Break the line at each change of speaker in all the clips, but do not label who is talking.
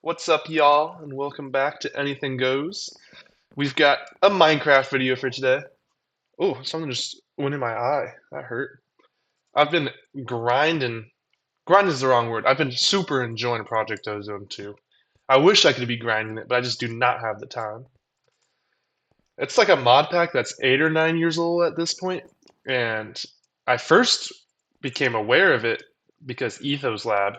What's up, y'all, and welcome back to Anything Goes. We've got a Minecraft video for today. Oh, something just went in my eye. That hurt. I've been grinding. Grind is the wrong word. I've been super enjoying Project Ozone 2. I wish I could be grinding it, but I just do not have the time. It's like a mod pack that's 8 or 9 years old at this point, and I first became aware of it because Ethos Lab,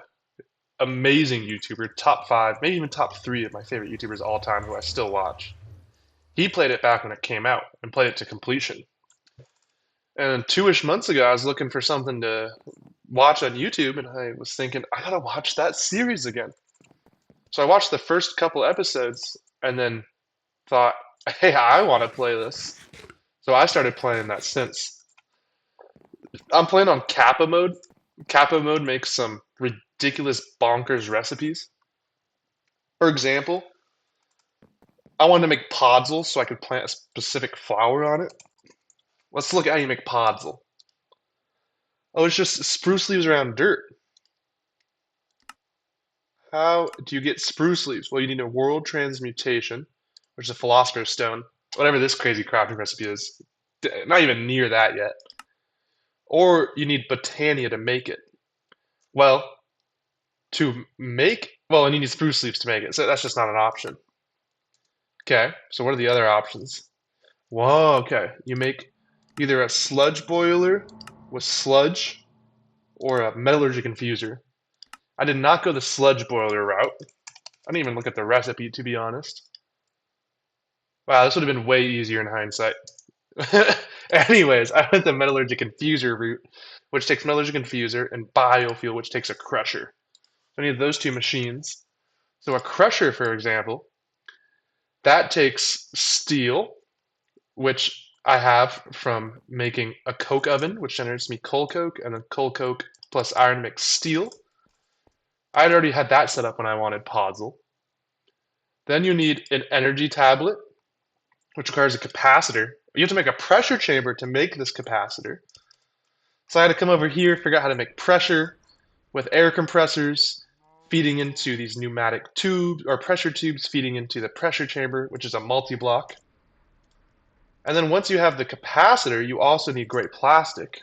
amazing YouTuber, top five, maybe even top three of my favorite YouTubers all time who I still watch. He played it back when it came out and played it to completion. And 2-ish months ago, I was looking for something to watch on YouTube, and I was thinking, I gotta watch that series again. So I watched the first couple episodes and then thought, hey, I want to play this. So I started playing that since. I'm playing on Kappa mode. Kappa mode makes some ridiculous bonkers recipes. For example, I wanted to make podzol so I could plant a specific flower on it. Let's look at how you make podzol. Oh, it's just spruce leaves around dirt. How do you get spruce leaves? Well, you need a world transmutation, which is a philosopher's stone, whatever this crazy crafting recipe is. Not even near that yet. Or you need botania to make it. Well, and you need spruce leaves to make it, so that's just not an option. Okay, so what are the other options? Whoa, okay. You make either a sludge boiler with sludge or a metallurgic infuser. I did not go the sludge boiler route. I didn't even look at the recipe, to be honest. Wow, this would have been way easier in hindsight. Anyways, I went the metallurgic infuser route, which takes metallurgic infuser, and biofuel, which takes a crusher. So I need those two machines. So a crusher, for example, that takes steel, which I have from making a coke oven, which generates me coal coke, and then coal coke plus iron makes steel. I'd already had that set up when I wanted podzol. Then you need an energy tablet, which requires a capacitor. You have to make a pressure chamber to make this capacitor. So I had to come over here, figure out how to make pressure with air compressors feeding into these pneumatic tubes or pressure tubes feeding into the pressure chamber, which is a multi-block. And then once you have the capacitor, you also need gray plastic.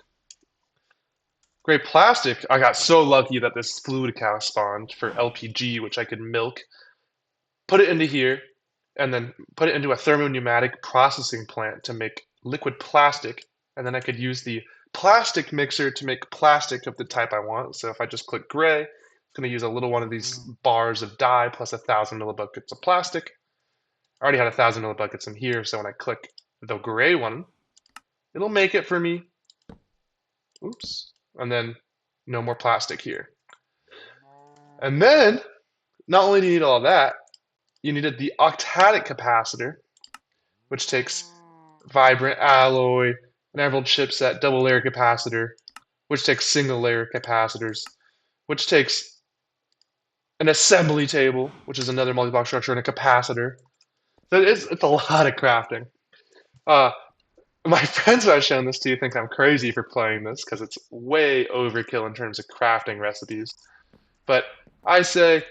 Gray plastic, I got so lucky that this fluid cow spawned for LPG, which I could milk, put it into here, and then put it into a thermopneumatic processing plant to make liquid plastic. And then I could use the plastic mixer to make plastic of the type I want. So if I just click gray, it's going to use a little one of these bars of dye plus 1,000 millibuckets of plastic. I already had 1,000 millibuckets in here, so when I click the gray one, it'll make it for me. Oops. And then no more plastic here. And then, not only do you need all that, you needed the octadic capacitor, which takes vibrant alloy, an emerald chipset, double layer capacitor, which takes single layer capacitors, which takes an assembly table, which is another multi-block structure, and a capacitor. So it's a lot of crafting. Uh, my friends who I've shown this to think I'm crazy for playing this because it's way overkill in terms of crafting recipes. But I say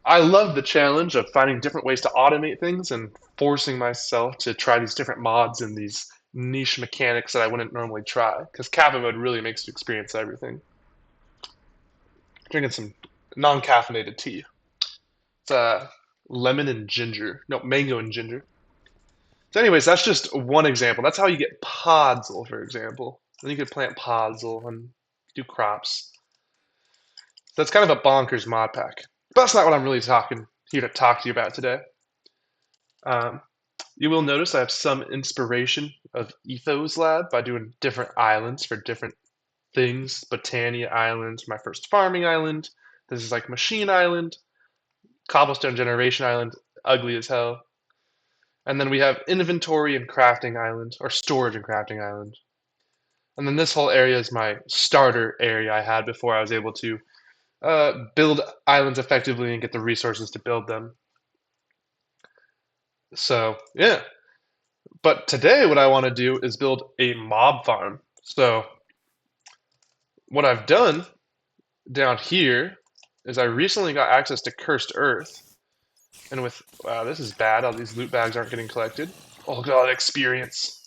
I love the challenge of finding different ways to automate things and forcing myself to try these different mods and these niche mechanics that I wouldn't normally try. Because Kappa mode really makes you experience everything. Drinking some non-caffeinated tea. It's lemon and ginger. No, mango and ginger. So, anyways, that's just one example. That's how you get podzol, for example. Then you could plant podzol and do crops. So that's kind of a bonkers mod pack. But that's not what I'm really here to talk to you about today. Um, you will notice I have some inspiration of Ethos Lab by doing different islands for different things. Botania Island, my first farming island. This is like Machine Island, Cobblestone Generation Island, ugly as hell. And then we have Inventory and Crafting Island, or Storage and Crafting Island. And then this whole area is my starter area I had before I was able to build islands effectively and get the resources to build them. So, yeah. But today, what I want to do is build a mob farm. So, what I've done down here is I recently got access to Cursed Earth. And with, wow, this is bad. All these loot bags aren't getting collected. Oh god, experience.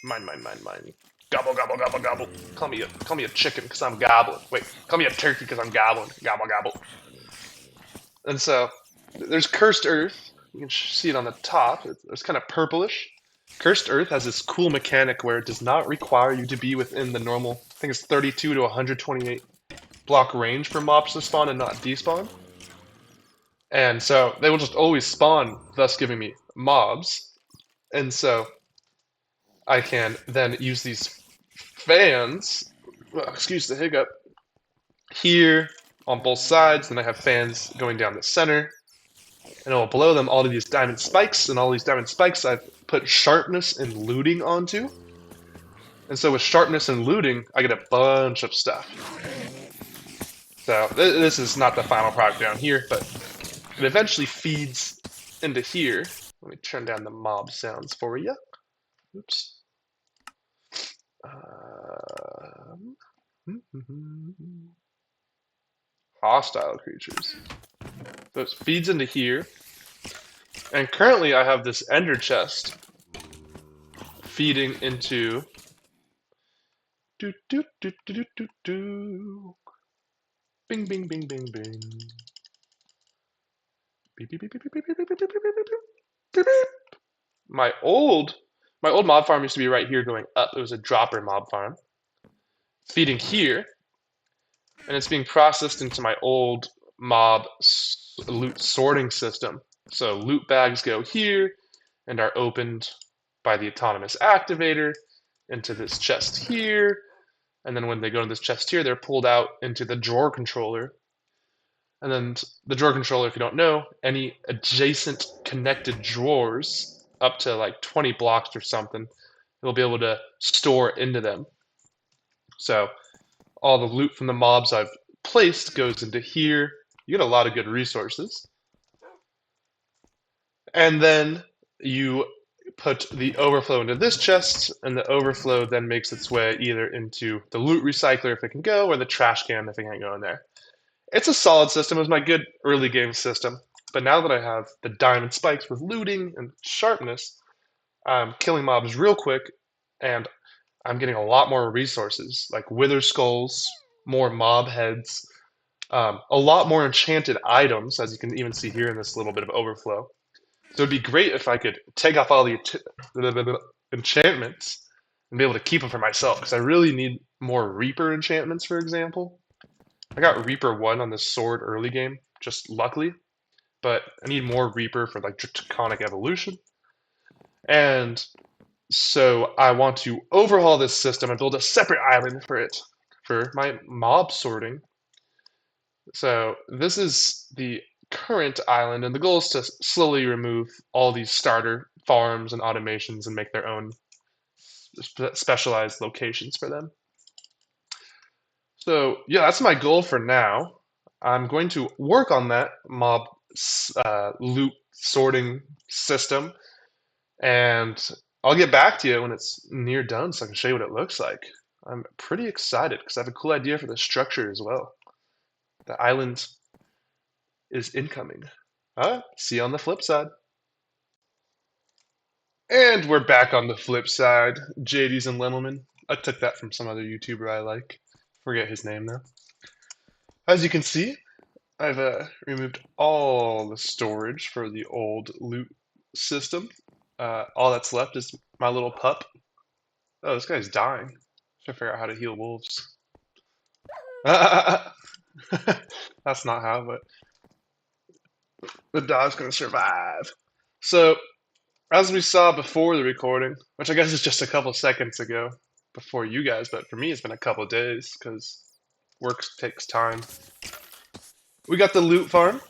Mine, mine, mine, mine. Gobble, gobble, gobble, gobble. Call me a chicken because I'm gobbling. Wait, call me a turkey because I'm gobbling. Gobble, gobble. And so, there's Cursed Earth. You can see it on the top. It's kind of purplish. Cursed Earth has this cool mechanic where it does not require you to be within the normal, I think it's 32 to 128 block range for mobs to spawn and not despawn. And so they will just always spawn, thus giving me mobs. And so I can then use these fans, well, excuse the hiccup, here on both sides. Then I have fans going down the center. And I'll blow them all to these diamond spikes. And all these diamond spikes I've put sharpness and looting onto. And so with sharpness and looting, I get a bunch of stuff. So this is not the final product down here, but it eventually feeds into here. Let me turn down the mob sounds for you. Oops. Hostile creatures. So it feeds into here. And currently I have this ender chest feeding into do do do do do do do. Bing bing bing bing bing. Beep beep beep beep beep beep beep beep beep beep beep beep. My old mob farm used to be right here going up. It was a dropper mob farm. Feeding here, and it's being processed into my old mob loot sorting system. So loot bags go here and are opened by the autonomous activator into this chest here. And then when they go to this chest here, they're pulled out into the drawer controller. And then the drawer controller, if you don't know, any adjacent connected drawers up to like 20 blocks or something, you'll be able to store into them. So all the loot from the mobs I've placed goes into here. You get a lot of good resources. And then you put the overflow into this chest, and the overflow then makes its way either into the loot recycler if it can go, or the trash can if it can't go in there. It's a solid system. It was my good early game system. But now that I have the diamond spikes with looting and sharpness, I'm killing mobs real quick, and I'm getting a lot more resources, like wither skulls, more mob heads, a lot more enchanted items, as you can even see here in this little bit of overflow. So it'd be great if I could take off all the enchantments and be able to keep them for myself, because I really need more Reaper enchantments, for example. I got Reaper 1 on this sword early game, just luckily, but I need more Reaper for like Draconic Evolution. And so I want to overhaul this system and build a separate island for it, for my mob sorting. So this is the current island, and the goal is to slowly remove all these starter farms and automations and make their own specialized locations for them. So yeah, that's my goal for now. I'm going to work on that mob loot sorting system, and I'll get back to you when it's near done so I can show you what it looks like. I'm pretty excited because I have a cool idea for the structure as well. The island is incoming. See you on the flip side. And we're back on the flip side. JD's and Lemelman. I took that from some other YouTuber I like. Forget his name now. As you can see, I've removed all the storage for the old loot system. All that's left is my little pup. Oh, this guy's dying. Should figure out how to heal wolves. That's not how, but the dog's gonna survive. So, as we saw before the recording, which I guess is just a couple seconds ago before you guys, but for me it's been a couple days because work takes time. We got the loot farm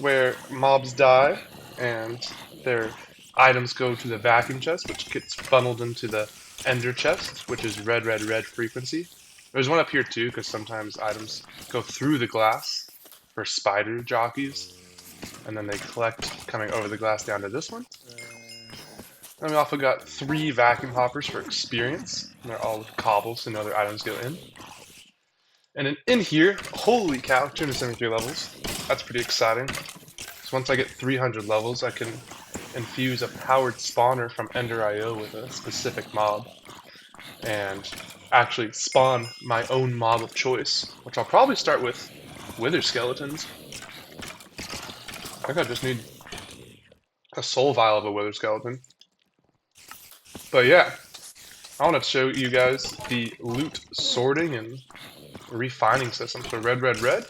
where mobs die and their items go to the vacuum chest, which gets funneled into the ender chest, which is red, red, red frequency. There's one up here too, because sometimes items go through the glass for spider jockeys, and then they collect coming over the glass down to this one. And we also got 3 vacuum hoppers for experience. And they're all cobbles, so no other items go in. And in here, holy cow, 273 levels. That's pretty exciting. So once I get 300 levels, I can infuse a powered spawner from Ender.io with a specific mob and actually spawn my own mob of choice, which I'll probably start with wither skeletons. I think I just need a soul vial of a wither skeleton. But yeah, I want to show you guys the loot sorting and refining system. So red, red, red.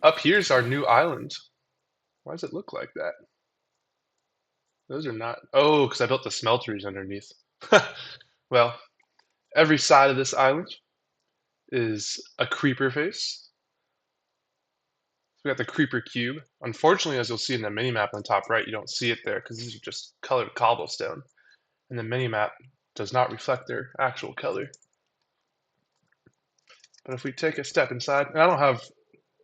Up here's our new island. Why does it look like that? Those are not... Oh, because I built the smelteries underneath. Well, every side of this island is a creeper face. So we got the creeper cube. Unfortunately, as you'll see in the minimap on the top right, you don't see it there because these are just colored cobblestone. And the minimap does not reflect their actual color. But if we take a step inside, and I don't have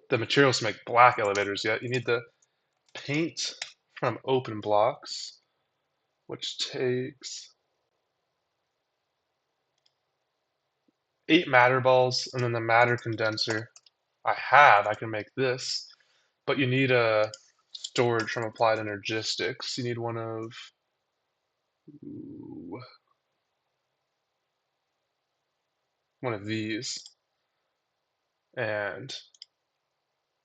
the materials to make black elevators yet, you need the paint from open blocks, which takes 8 matter balls, and then the matter condenser I can make this, but you need a storage from applied energistics. You need one of these. And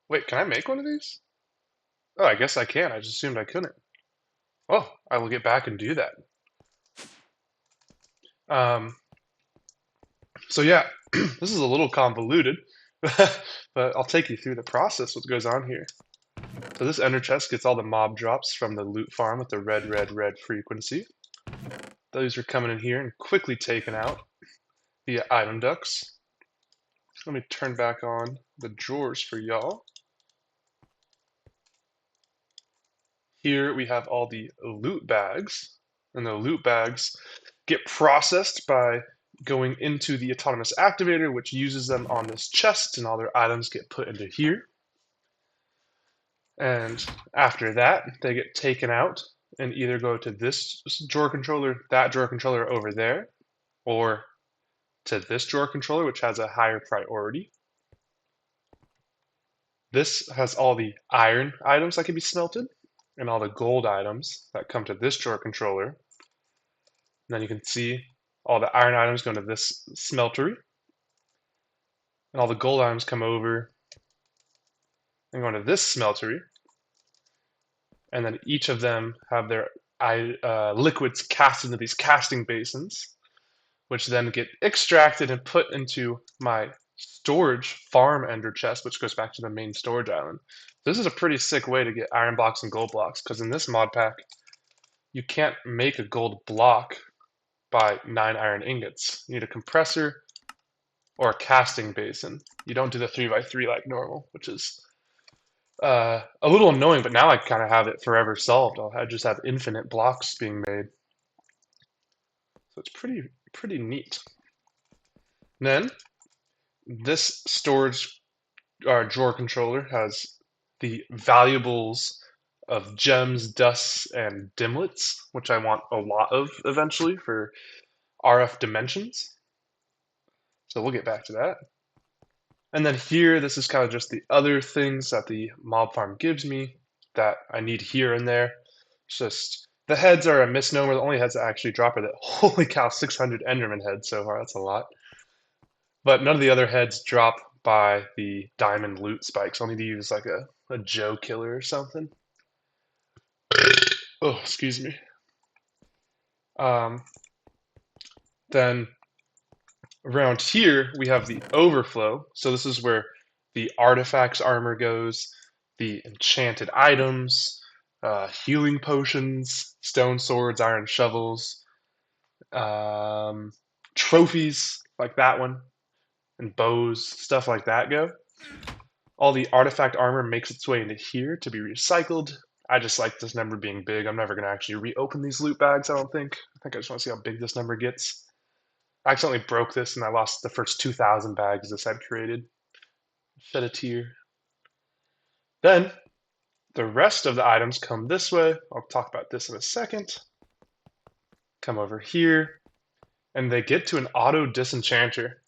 wait, can I make one of these? Oh, I guess I can. I just assumed I couldn't. Oh, I will get back and do that. So yeah, this is a little convoluted, but I'll take you through the process, what goes on here. So this ender chest gets all the mob drops from the loot farm with the red, red, red frequency. Those are coming in here and quickly taken out via item ducts. Let me turn back on the drawers for y'all. Here we have all the loot bags, and the loot bags get processed by going into the autonomous activator, which uses them on this chest, and all their items get put into here. And after that, they get taken out and either go to this drawer controller, that drawer controller over there, or to this drawer controller, which has a higher priority. This has all the iron items that can be smelted, and all the gold items that come to this drawer controller. And then you can see all the iron items go to this smeltery, and all the gold items come over and go into this smeltery. And then each of them have their liquids cast into these casting basins, which then get extracted and put into my storage farm ender chest, which goes back to the main storage island. This is a pretty sick way to get iron blocks and gold blocks, because in this mod pack, you can't make a gold block by 9 iron ingots. You need a compressor or a casting basin. You don't do the 3x3 like normal, which is a little annoying, but now I kind of have it forever solved. I just have infinite blocks being made. So it's pretty neat. And then this storage drawer controller has the valuables of gems, dusts, and dimlets, which I want a lot of eventually for RF dimensions. So we'll get back to that. And then here, this is kind of just the other things that the mob farm gives me that I need here and there. It's just the heads are a misnomer. The only heads that actually drop are the holy cow 600 Enderman heads so far. That's a lot. But none of the other heads drop by the diamond loot spikes. I'll need to use like a Joe killer or something. Oh, excuse me. Then around here, we have the overflow. So this is where the artifacts armor goes, the enchanted items, healing potions, stone swords, iron shovels, trophies like that one, and bows, stuff like that go. All the artifact armor makes its way into here to be recycled. I just like this number being big. I'm never going to actually reopen these loot bags, I don't think. I think I just want to see how big this number gets. I accidentally broke this and I lost the first 2,000 bags this had created. Shed a tear. Then, the rest of the items come this way. I'll talk about this in a second. Come over here, and they get to an auto disenchanter.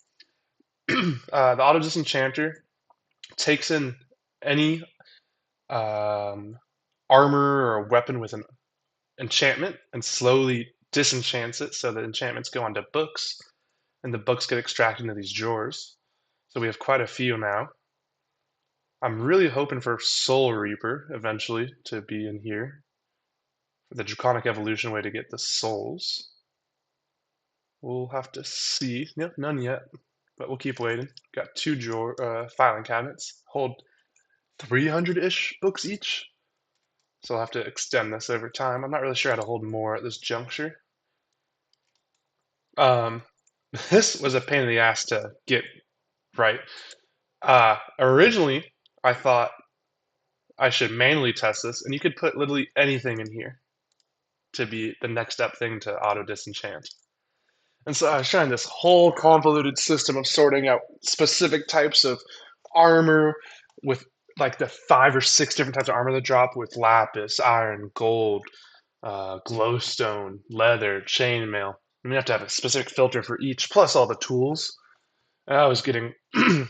The auto disenchanter takes in any um, armor or a weapon with an enchantment and slowly disenchants it so the enchantments go onto books and the books get extracted into these drawers. So we have quite a few now. I'm really hoping for Soul Reaper eventually to be in here. The Draconic Evolution way to get the souls. We'll have to see. Nope, none yet, but we'll keep waiting. Got two filing cabinets. Hold 300-ish books each. So I'll have to extend this over time. I'm not really sure how to hold more at this juncture. Um, this was a pain in the ass to get right. Originally, I thought I should manually test this, and you could put literally anything in here to be the next up thing to auto disenchant. And so I was trying this whole convoluted system of sorting out specific types of armor with like the 5 or 6 different types of armor that drop with lapis, iron, gold, glowstone, leather, chainmail. And you have to have a specific filter for each, plus all the tools. And I was getting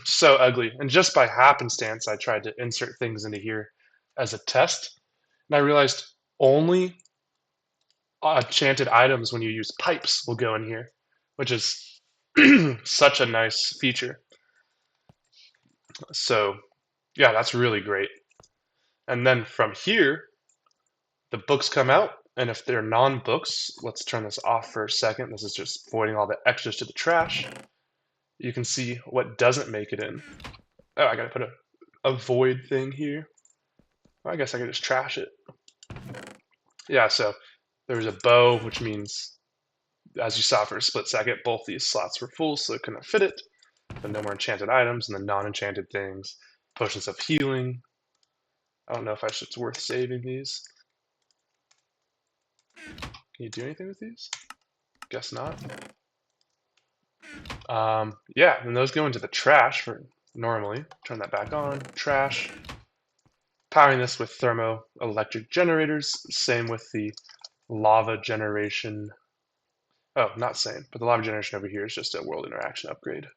so ugly. And just by happenstance, I tried to insert things into here as a test. And I realized only enchanted items when you use pipes will go in here, which is such a nice feature. So yeah, that's really great. And then from here, the books come out, and if they're non-books, let's turn this off for a second. This is just voiding all the extras to the trash. You can see what doesn't make it in. Oh, I gotta put a void thing here. I guess I could just trash it. Yeah, so there's a bow, which means, as you saw for a split second, both these slots were full, so it couldn't fit it. But no more enchanted items, and then non-enchanted things. Potions of healing. I don't know if it's worth saving these. Can you do anything with these? Guess not. Yeah, and those go into the trash for normally. Turn that back on. Trash. Powering this with thermoelectric generators. Same with the lava generation. Oh, not same, but the lava generation over here is just a world interaction upgrade.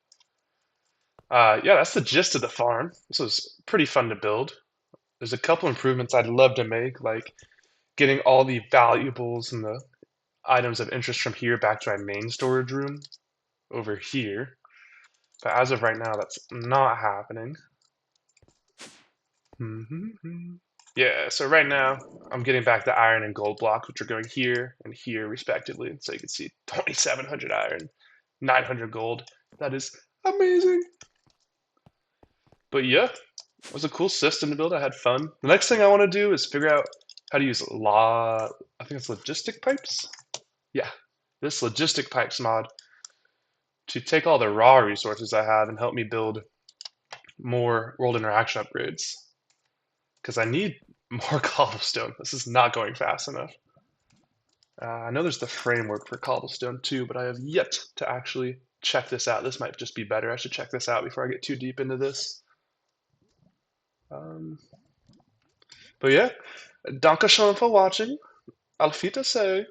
Yeah, that's the gist of the farm. This was pretty fun to build. There's a couple improvements I'd love to make, like getting all the valuables and the items of interest from here back to my main storage room over here. But as of right now, that's not happening. Yeah, so right now, I'm getting back the iron and gold blocks, which are going here and here, respectively. So you can see 2,700 iron, 900 gold. That is amazing. But yeah, it was a cool system to build. I had fun. The next thing I want to do is figure out how to use I think it's logistic pipes? Yeah, this logistic pipes mod to take all the raw resources I have and help me build more world interaction upgrades. Because I need more cobblestone. This is not going fast enough. I know there's the framework for cobblestone too, but I have yet to actually check this out. This might just be better. I should check this out before I get too deep into this. But yeah, danke schön for watching. Auf Wiedersehen.